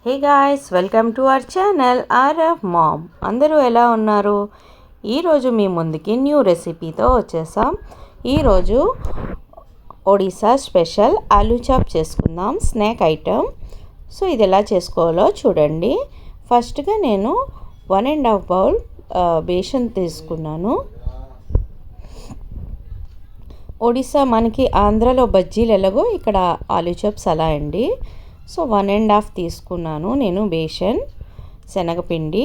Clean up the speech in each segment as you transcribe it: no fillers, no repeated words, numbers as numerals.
Hey guys, welcome to our channel RF mom. అందరూ ఎలా ఉన్నారు? ఈరోజు మీ ముందుకి న్యూ రెసిపీతో వచ్చేసాం. ఈరోజు ఒడిశా స్పెషల్ ఆలూ చాప్ చేసుకుందాం, స్నాక్ ఐటమ్. సో ఇది ఎలా చేసుకోవాలో చూడండి. ఫస్ట్గా నేను 1.5 బౌల్ బేసన్ తీసుకున్నాను. ఒడిశా మనకి ఆంధ్రాలో బజ్జీలు ఎలాగో ఇక్కడ ఆలూ చాప్స్ అలా అండి. సో 1.5 తీసుకున్నాను నేను బేసన్, శనగపిండి.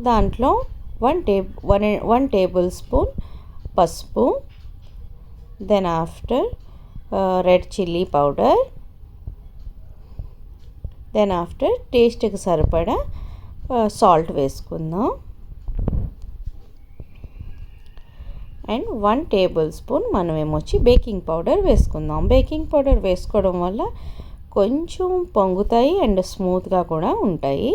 దాంట్లో 1 టేబుల్ స్పూన్ పసుపు, then after red chilli powder, then after టేస్ట్కి సరిపడా సాల్ట్ వేసుకుందాం. అండ్ 1 టేబుల్ స్పూన్ మనం ఏమొచ్చి బేకింగ్ పౌడర్ వేసుకుందాం. బేకింగ్ పౌడర్ వేసుకోవడం వల్ల కొంచెం పొంగుతాయి అండ్ స్మూత్గా కూడా ఉంటాయి.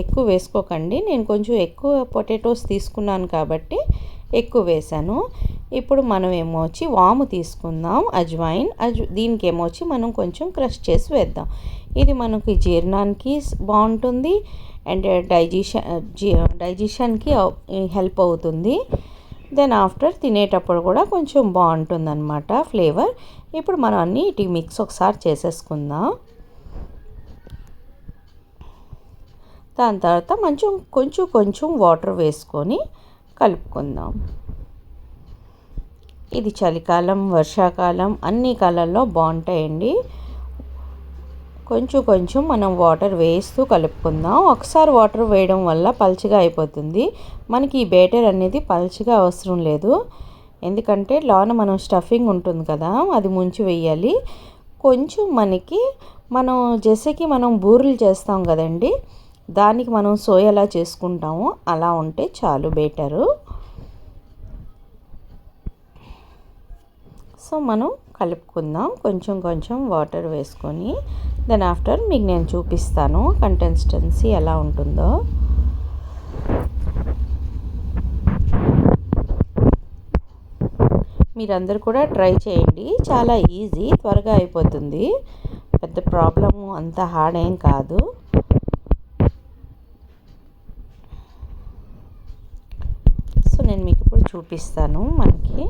ఎక్కువ వేసుకోకండి, నేను కొంచెం ఎక్కువ పొటాటోస్ తీసుకున్నాను కాబట్టి ఎక్కువ వేసాను. ఇప్పుడు మనం ఏమొచ్చి వాము తీసుకుందాం, అజ్వైన్. దీనికి ఏమొచ్చి మనం కొంచెం క్రష్ చేసి వేద్దాం. ఇది మనకి జీర్ణానికి బాగుంటుంది అండ్ డైజెషన్కి హెల్ప్ అవుతుంది. దెన్ ఆఫ్టర్ తినేటప్పుడు కూడా కొంచెం బాగుంటుంది అన్నమాట ఫ్లేవర్. ఇప్పుడు మనం అన్నీ ఇటు మిక్స్ ఒకసారి చేసేసుకుందాం. దాని తర్వాత కొంచెం వాటర్ వేసుకొని కలుపుకుందాం. ఇది చలికాలం, వర్షాకాలం అన్ని కాలాల్లో బాగుంటాయండి. కొంచెం మనం వాటర్ వేస్తూ కలుపుకుందాం. ఒకసారి వాటర్ వేయడం వల్ల పల్చగా అయిపోతుంది. మనకి ఈ బ్యాటర్ అనేది పల్చగా అవసరం లేదు, ఎందుకంటే లోన మనం స్టఫింగ్ ఉంటుంది కదా, అది ముంచి వేయాలి. కొంచెం మనం జెస్సీకి మనం బూరెలు చేస్తాం కదండి, దానికి మనం సోయలా చేసుకుంటాము, అలా ఉంటే చాలు బేటరు. సో మనం కలుపుకుందాం కొంచెం వాటర్ వేసుకొని. దెన్ ఆఫ్టర్ మీకు నేను చూపిస్తాను కన్సిస్టెన్సీ ఎలా ఉంటుందో. మీరందరూ కూడా ట్రై చేయండి, చాలా ఈజీ, త్వరగా అయిపోతుంది, పెద్ద ప్రాబ్లము అంత హార్డ్ ఏం కాదు. సో నేను మీకు ఇప్పుడు చూపిస్తాను మనకి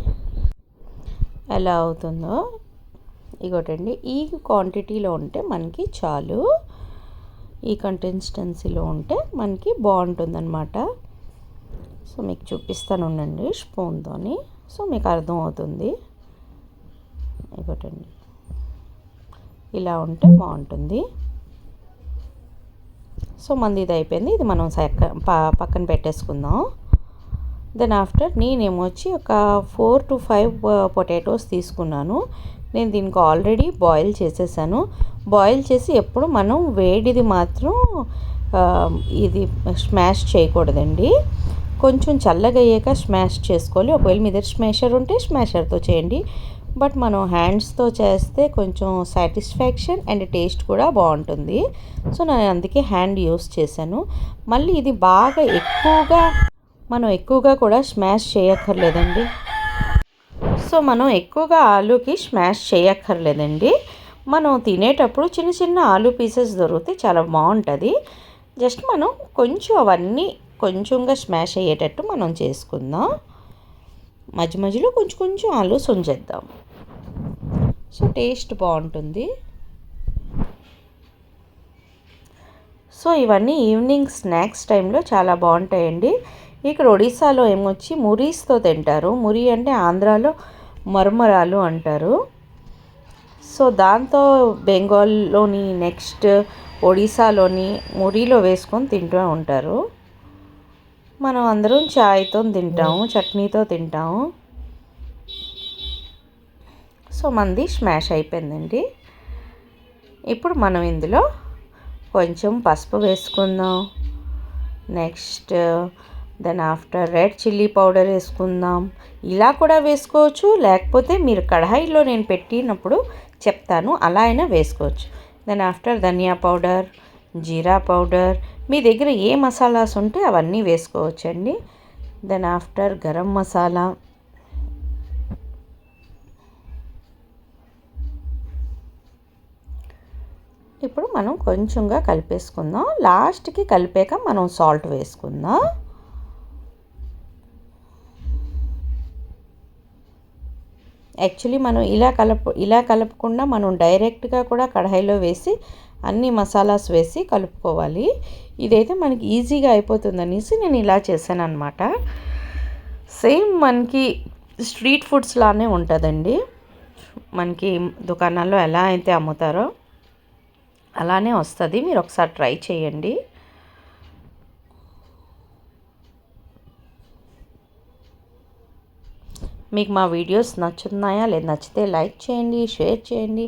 ఎలా అవుతుందో. ఇగోటండి, ఈ క్వాంటిటీలో ఉంటే మనకి చాలు, ఈ కన్సిస్టెన్సీలో ఉంటే మనకి బాగుంటుందన్నమాట. సో మీకు చూపిస్తాను ఉండండి స్పూన్తోని, సో మీకు అర్థమవుతుంది. ఇగోటండి, ఇలా ఉంటే బాగుంటుంది. సో మనది ఇది అయిపోయింది, ఇది మనం పక్కన పెట్టేసుకుందాం. దెన్ ఆఫ్టర్ నేనేమొచ్చి ఒక 4 to 5 పొటాటోస్ తీసుకున్నాను. నేను దీనికి ఆల్రెడీ బాయిల్ చేసేసాను. బాయిల్ చేసి ఎప్పుడు మనం వేడిది మాత్రం ఇది స్మాష్ చేయకూడదండి, కొంచెం చల్లగా అయ్యాక స్మాష్ చేసుకోవాలి. ఒకవేళ మీ దగ్గర స్మాషర్ ఉంటే స్మాషర్తో చేయండి, బట్ మనం హ్యాండ్స్తో చేస్తే కొంచెం సాటిస్ఫాక్షన్ అండ్ టేస్ట్ కూడా బాగుంటుంది. సో నేను అందుకే హ్యాండ్ యూస్ చేశాను. మళ్ళీ ఇది బాగా మనం ఎక్కువగా కూడా స్మాష్ చేయక్కర్లేదండి. సో మనం ఎక్కువగా ఆలూకి స్మాష్ చేయక్కర్లేదండి. మనం తినేటప్పుడు చిన్న ఆలూ పీసెస్ దొరికితే చాలా బాగుంటుంది. జస్ట్ మనం కొంచెం అవన్నీ కొంచెంగా స్మాష్ అయ్యేటట్టు మనం చేసుకుందాం. మధ్యలో కొంచెం ఆలూ ఉంచేద్దాం, సో టేస్ట్ బాగుంటుంది. సో ఇవన్నీ ఈవినింగ్ స్నాక్స్ టైంలో చాలా బాగుంటాయండి. ఇక్కడ ఒడిశాలో ఏమొచ్చి మురీస్తో తింటారు. మురి అంటే ఆంధ్రాలో మరమరాలు అంటారు. సో దాంతో బెంగాల్లోని నెక్స్ట్ ఒడిశాలోని మురిలో వేసుకొని తింటూ ఉంటారు. మనం అందరం చాయ్తో తింటాము, చట్నీతో తింటాము. సో మనది స్మాష్ అయిపోయిందండి. ఇప్పుడు మనం ఇందులో కొంచెం పసుపు వేసుకుందాం. Next then after red chilli powder వేసుకుందాం. ఇలా కూడా వేసుకోవచ్చు, లేకపోతే మీరు కడాయిలో నేను పెట్టినప్పుడు చెప్తాను అలా అయినా వేసుకోవచ్చు. దెన్ ఆఫ్టర్ ధనియా పౌడర్, జీరా పౌడర్, మీ దగ్గర ఏ మసాలాస్ ఉంటే అవన్నీ వేసుకోవచ్చండి. దెన్ ఆఫ్టర్ గరం మసాలా, ఇప్పుడు మనం కొంచెంగా కలిపేసుకుందాం. లాస్ట్కి కలిపాక మనం సాల్ట్ వేసుకుందాం. యాక్చువల్లీ మనం ఇలా కలపకుండా మనం డైరెక్ట్గా కూడా కడాయిలో వేసి అన్ని మసాలాస్ వేసి కలుపుకోవాలి. ఇదైతే మనకి ఈజీగా అయిపోతుందనేసి నేను ఇలా చేశాను అనమాట. సేమ్ మనకి స్ట్రీట్ ఫుడ్స్ లానే ఉంటుందండి. మనకి దుకాణాల్లో ఎలా అయితే అమ్ముతారో అలానే వస్తుంది. మీరు ఒకసారి ట్రై చేయండి. మీకు మా వీడియోస్ నచ్చుతున్నాయా లేదా? నచ్చితే లైక్ చేయండి, షేర్ చేయండి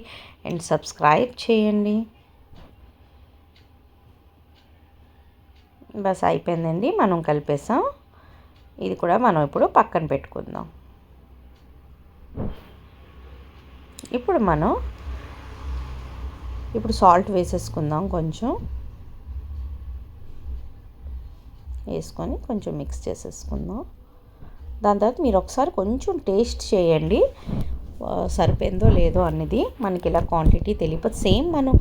అండ్ సబ్స్క్రైబ్ చేయండి. బస్ అయిపోయిందండి, మనం కలిపేసాం. ఇది కూడా మనం ఇప్పుడు పక్కన పెట్టుకుందాం. ఇప్పుడు సాల్ట్ వేసేసుకుందాం. కొంచెం వేసుకొని కొంచెం మిక్స్ చేసేసుకుందాం. దాని తర్వాత మీరు ఒకసారి కొంచెం టేస్ట్ చేయండి, సరిపోయిందో లేదో అన్నది. మనకి ఇలా క్వాంటిటీ తెలియదు. సేమ్ మనం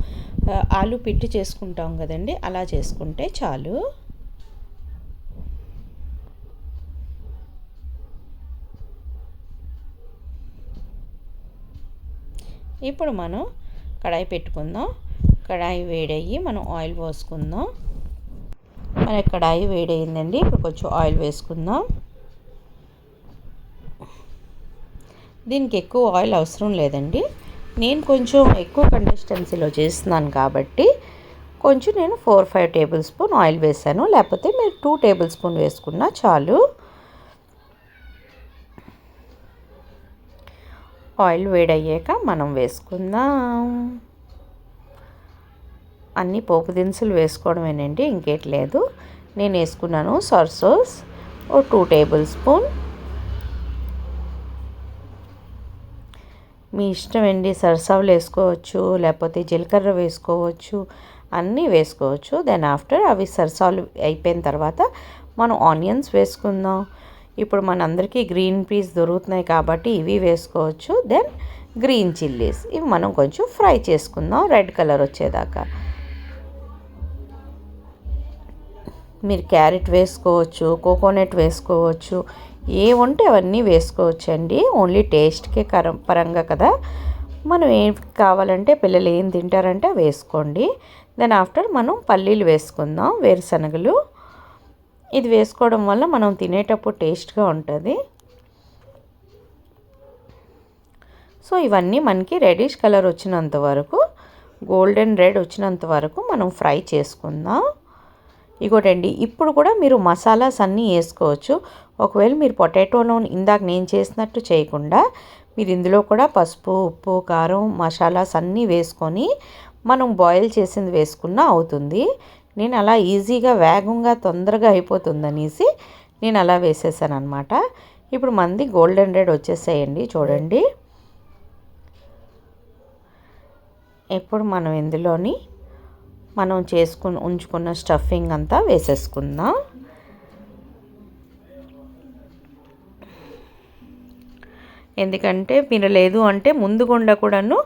ఆలు పిట్టి చేసుకుంటాం కదండి, అలా చేసుకుంటే చాలు. ఇప్పుడు మనం కడాయి పెట్టుకుందాం. కడాయి వేడయ్యి మనం ఆయిల్ పోసుకుందాం. మన కడాయి వేడయిందండి. ఇప్పుడు కొంచెం ఆయిల్ వేసుకుందాం. దీనికి ఎక్కువ ఆయిల్ అవసరం లేదండి. నేను కొంచెం ఎక్కువ కన్సిస్టెన్సీలో చేస్తున్నాను కాబట్టి కొంచెం నేను 4-5 టేబుల్ స్పూన్ ఆయిల్ వేసాను. లేకపోతే మీరు 2 టేబుల్ స్పూన్ వేసుకున్నా చాలు. ఆయిల్ వేడయ్యాక మనం వేసుకుందాం. అన్ని పోపు దినుసులు వేసుకోవడమేనండి, ఇంకేట్ లేదు. నేను వేసుకున్నాను సర్సోస్ 2 టేబుల్ స్పూన్. మీ ఇష్టం అండి, సరసాలు వేసుకోవచ్చు, లేకపోతే జీలకర్ర వేసుకోవచ్చు, అన్నీ వేసుకోవచ్చు. దెన్ ఆఫ్టర్ అవి సరసాలు అయిపోయిన తర్వాత మనం ఆనియన్స్ వేసుకుందాం. ఇప్పుడు మనందరికీ గ్రీన్ పీస్ దొరుకుతున్నాయి కాబట్టి ఇవి వేసుకోవచ్చు. దెన్ గ్రీన్ చిల్లీస్, ఇవి మనం కొంచెం ఫ్రై చేసుకుందాం రెడ్ కలర్ వచ్చేదాకా. మీరు క్యారెట్ వేసుకోవచ్చు, కోకోనట్ వేసుకోవచ్చు, ఏ ఉంటే అవన్నీ వేసుకోవచ్చండి. ఓన్లీ టేస్ట్కే పరంగా కదా. మనం ఏం కావాలంటే పిల్లలు ఏం తింటారంటే వేసుకోండి. దెన్ ఆఫ్టర్ మనం పల్లీలు వేసుకుందాం, వేరుశనగలు. ఇది వేసుకోవడం వల్ల మనం తినేటప్పుడు టేస్ట్గా ఉంటుంది. సో ఇవన్నీ మనకి రెడిష్ కలర్ వచ్చినంత వరకు, గోల్డెన్ రెడ్ వచ్చినంత వరకు మనం ఫ్రై చేసుకుందాం. ఇగోటండి, ఇప్పుడు కూడా మీరు మసాలాస్ అన్నీ వేసుకోవచ్చు. ఒకవేళ మీరు పొటాటోలో ఇందాక నేను చేసినట్టు చేయకుండా మీరు ఇందులో కూడా పసుపు, ఉప్పు, కారం, మసాలాస్ అన్నీ వేసుకొని మనం బాయిల్ చేసింది వేసుకున్నా అవుతుంది. నేను అలా ఈజీగా వేగంగా తొందరగా అయిపోతుందనేసి నేను అలా వేసేసాను అనమాట. ఇప్పుడు మంది గోల్డెన్ రెడ్ వచ్చేసేయండి, చూడండి. ఇప్పుడు మనం ఇందులోని మనం ఉంచుకున్న స్టఫింగ్ అంతా వేసేసుకుందాం. ఎందుకంటే మీరు లేదు అంటే ముందు గుండా కూడాను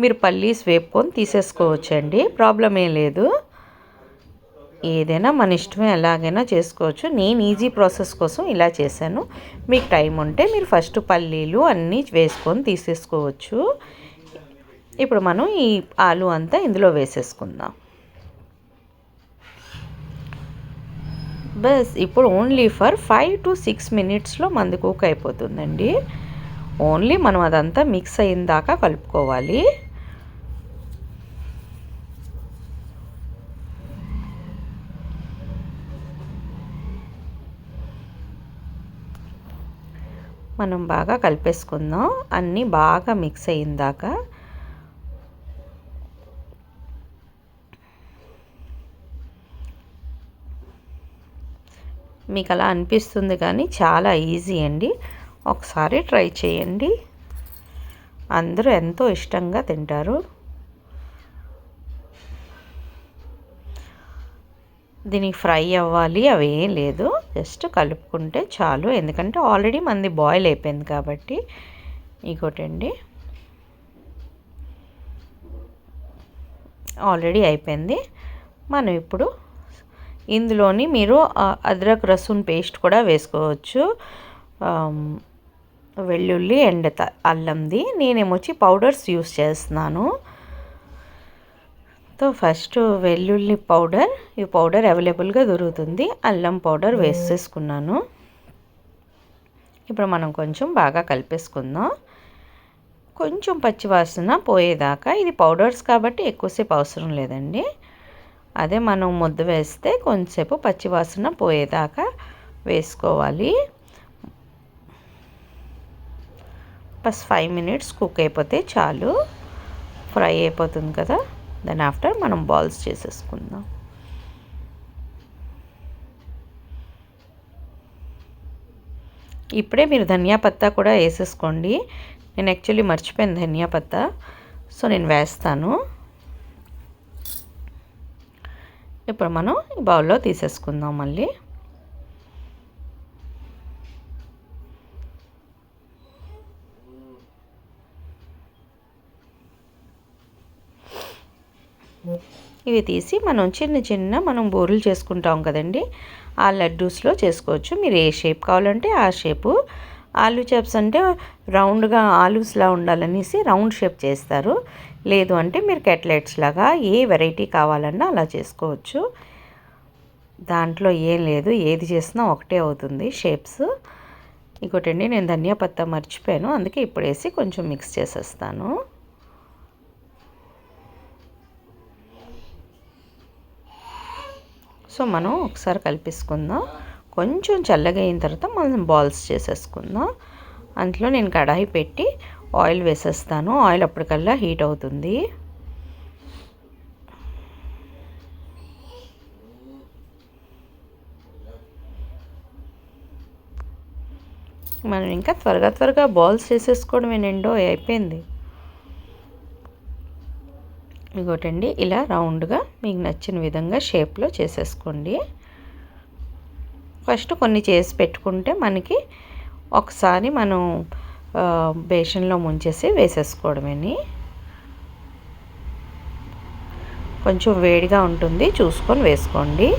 మీరు పల్లీస్ వేపుకొని తీసేసుకోవచ్చండి, ప్రాబ్లం ఏం లేదు. ఏదైనా మన ఇష్టమే, ఎలాగైనా చేసుకోవచ్చు. నేను ఈజీ ప్రాసెస్ కోసం ఇలా చేశాను. మీకు టైం ఉంటే మీరు ఫస్ట్ పల్లీలు అన్నీ వేసుకొని తీసేసుకోవచ్చు. ఇప్పుడు మనం ఈ ఆలు అంతా ఇందులో వేసేసుకుందాం. బస్ ఇప్పుడు ఓన్లీ ఫర్ 5 to 6 మినిట్స్లో మంది కుక్ అయిపోతుందండి. ఓన్లీ మనం అదంతా మిక్స్ అయిన దాకా కలుపుకోవాలి. మనం బాగా కలిపేసుకుందాం, అన్నీ బాగా మిక్స్ అయిన దాకా. మీకు అలా అనిపిస్తుంది కానీ చాలా ఈజీ అండి. ఒకసారి ట్రై చేయండి, అందరూ ఎంతో ఇష్టంగా తింటారు. దీనికి ఫ్రై అవ్వాలి అవి ఏం లేదు, జస్ట్ కలుపుకుంటే చాలు. ఎందుకంటే ఆల్రెడీ మంది బాయిల్ అయిపోయింది కాబట్టి. ఇంకోటండి, ఆల్రెడీ అయిపోయింది. మనం ఇప్పుడు ఇందులోని మీరు అద్రక్ రసూన్ పేస్ట్ కూడా వేసుకోవచ్చు, వెల్లుల్లి అండ్ అల్లంది. నేనేమొచ్చి పౌడర్స్ యూస్ చేస్తున్నాను. సో ఫస్ట్ వెల్లుల్లి పౌడర్, ఈ పౌడర్ అవైలబుల్గా దొరుకుతుంది. అల్లం పౌడర్ వేసేసుకున్నాను. ఇప్పుడు మనం కొంచెం బాగా కలిపేసుకుందాం, కొంచెం పచ్చివాసన పోయేదాకా. ఇది పౌడర్స్ కాబట్టి ఎక్కువసేపు అవసరం లేదండి. అదే మనం ముద్ద వేస్తే కొంచెంసేపు పచ్చివాసన పోయేదాకా వేసుకోవాలి. బస్ 5 మినిట్స్ కుక్ అయిపోతే చాలు, ఫ్రై అయిపోతుంది కదా. దెన్ ఆఫ్టర్ మనం బాల్స్ చేసేసుకుందాం. ఇప్పుడే మీరు ధనియా పత్తా కూడా వేసేసుకోండి. నేను యాక్చువల్లీ మర్చిపోయాను ధనియా పత్తా, సో నేను వేస్తాను. ఇప్పుడు మనం ఈ బౌల్లో తీసేసుకుందాం మళ్ళీ. ఇవి తీసి మనం చిన్న మనం బూరెలు చేసుకుంటాం కదండి, ఆ లడ్డూస్లో చేసుకోవచ్చు. మీరు ఏ షేప్ కావాలంటే ఆ షేపు. ఆలూ చిప్స్ అంటే రౌండ్గా ఆలూస్లా ఉండాలనేసి రౌండ్ షేప్ చేస్తారు. లేదు అంటే మీరు కట్లెట్స్ లాగా ఏ వెరైటీ కావాలన్నా అలా చేసుకోవచ్చు. దాంట్లో ఏం లేదు, ఏది చేసినా ఒకటే అవుతుంది షేప్స్. ఇంకోటండి, నేను ధనియా పత్తా మర్చిపోయాను, అందుకే ఇప్పుడు వేసి కొంచెం మిక్స్ చేసేస్తాను. సో మనం ఒకసారి కలిపేసుకుందాం. కొంచెం చల్లగా అయిన తర్వాత మనం బాల్స్ చేసేసుకుందాం. అందులో నేను కడాయి పెట్టి ఆయిల్ వేసేస్తాను. ఆయిల్ అప్పటికల్లా హీట్ అవుతుంది. మనం ఇంకా త్వరగా బాల్స్ చేసేసుకోవడమేనండో, అయిపోయింది. ఇంకోటండి, ఇలా రౌండ్గా మీకు నచ్చిన విధంగా షేప్లో చేసేసుకోండి. ఫస్ట్ కొన్ని చేసి పెట్టుకుంటే మనకి ఒకసారి మనం బేషన్లో ముంచేసి వేసేసుకోవడమేని. కొంచెం వేడిగా ఉంటుంది, చూసుకొని వేసుకోండి.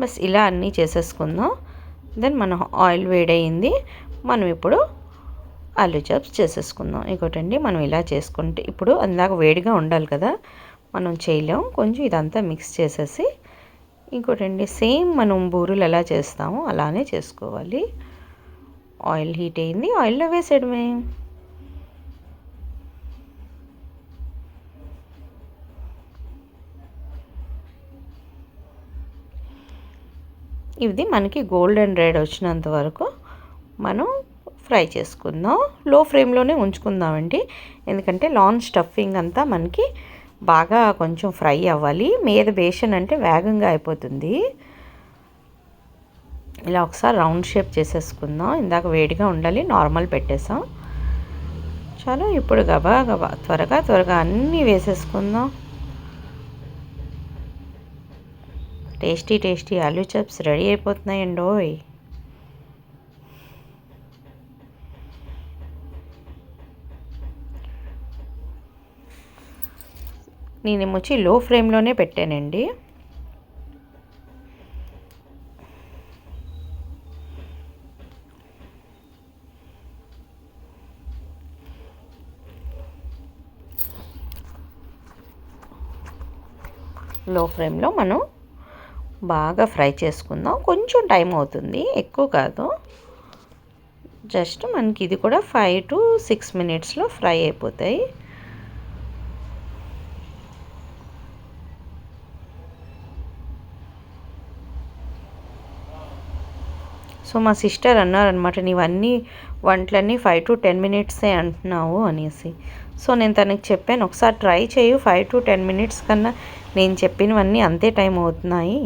బస్ ఇలా అన్నీ చేసేసుకుందాం. దెన్ మన ఆయిల్ వేడయింది, మనం ఇప్పుడు ఆలూ చిప్స్ చేసేసుకుందాం. ఇంకోటండి, మనం ఇలా చేసుకుంటే ఇప్పుడు అందాక వేడిగా ఉండాలి కదా, మనం చేయలేం. కొంచెం ఇదంతా మిక్స్ చేసేసి, ఇంకోటండి సేమ్ మనం బూరెలు ఎలా చేస్తామో అలానే చేసుకోవాలి. ఆయిల్ హీట్ అయింది, ఆయిల్లో వేసేయడమే. ఇది మనకి గోల్డెన్ రెడ్ వచ్చినంత వరకు మనం ఫ్రై చేసుకుందాం. లో ఫ్లేమ్లోనే ఉంచుకుందామండి, ఎందుకంటే లాన్ స్టఫింగ్ అంతా మనకి బాగా కొంచెం ఫ్రై అవ్వాలి. మీద బేషన్ అంటే వేగంగా అయిపోతుంది. ఇలా ఒకసారి రౌండ్ షేప్ చేసేసుకుందాం. ఇందాక వేడిగా ఉండాలి, నార్మల్ పెట్టేసాం. చాలా ఇప్పుడు గబా త్వరగా అన్నీ వేసేసుకుందాం. టేస్టీ ఆలూ చిప్స్ రెడీ అయిపోతున్నాయండోయ్. నేనేమొచ్చి లో ఫ్లేమ్లోనే పెట్టానండి. లో ఫ్లేమ్లో మనం బాగా ఫ్రై చేసుకుందాం. కొంచెం టైం అవుతుంది, ఎక్కువ కాదు. జస్ట్ మనకి ఇది కూడా 5 to 6 మినిట్స్లో ఫ్రై అయిపోతాయి. సో మా సిస్టర్ అన్నారనమాట, నీవన్నీ వంటలన్నీ 5 to 10 మినిట్సే అంటున్నావు అనేసి. సో నేను తనకి చెప్పాను, ఒకసారి ట్రై చేయు, 5 to 10 మినిట్స్ కన్నా నేను చెప్పినవన్నీ అంతే టైం అవుతున్నాయి,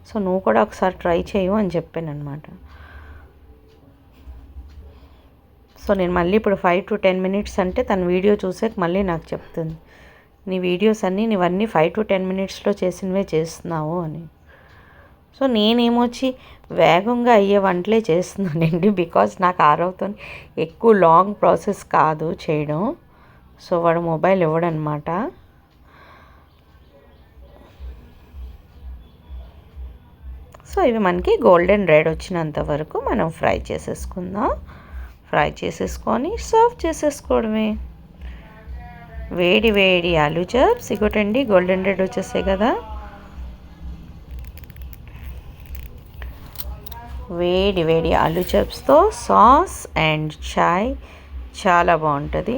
సో నువ్వు కూడా ఒకసారి ట్రై చేయు అని చెప్పాను అనమాట. సో నేను మళ్ళీ ఇప్పుడు 5 to 10 మినిట్స్ అంటే తన వీడియో చూసాక మళ్ళీ నాకు చెప్తుంది. నీ వీడియోస్ అన్నీ నీవన్నీ 5 to 10 మినిట్స్లో చేసినవే చేస్తున్నావు అని. సో నేనేమొచ్చి వేగంగా అయ్యే వంటలే చేస్తున్నానండి, బికాజ్ నాకు ఆరవతో ఎక్కువ లాంగ్ ప్రాసెస్ కాదు చేయడం. సో వాడు మొబైల్ ఇవ్వడనమాట. సో ఇవి మనకి గోల్డెన్ రెడ్ వచ్చినంత వరకు మనం ఫ్రై చేసేసుకుందాం. ఫ్రై చేసేసుకొని సర్వ్ చేసేసుకోవడమే. వేడి వేడి ఆలూ చిప్స్ ఇగోటండి, గోల్డెన్ రెడ్ వచ్చేసాయి కదా. వేడి వేడి ఆలూ చిప్స్తో సాస్ అండ్ చాయ్ చాలా బాగుంటుంది.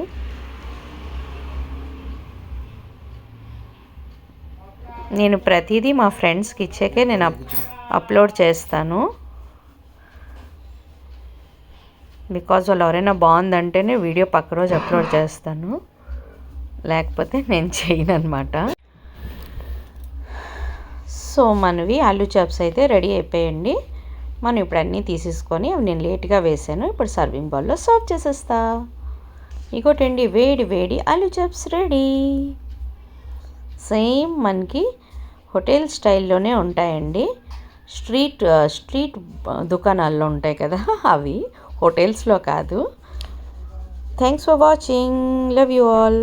నేను ప్రతిదీ మా ఫ్రెండ్స్కి ఇచ్చాకే నేను అప్లోడ్ చేస్తాను, బికాజ్ వాళ్ళు ఎవరైనా బాగుందంటేనే వీడియో పక్క రోజు అప్లోడ్ చేస్తాను, లేకపోతే నేను చేయను అనమాట. సో మనవి ఆలూ చిప్స్ అయితే రెడీ అయిపోయాయండి. మనం ఇప్పుడు అన్నీ తీసేసుకొని అవి నేను లేట్గా వేసాను, ఇప్పుడు సర్వింగ్ బౌల్లో సర్వ్ చేసేస్తా. ఇంకోటండి వేడి వేడి ఆలూ చిప్స్ రెడీ. సేమ్ మనకి హోటల్ స్టైల్లోనే ఉంటాయండి. స్ట్రీట్ దుకాణాల్లో ఉంటాయి కదా అవి, హోటల్స్లో కాదు. Thanks for watching. Love you all.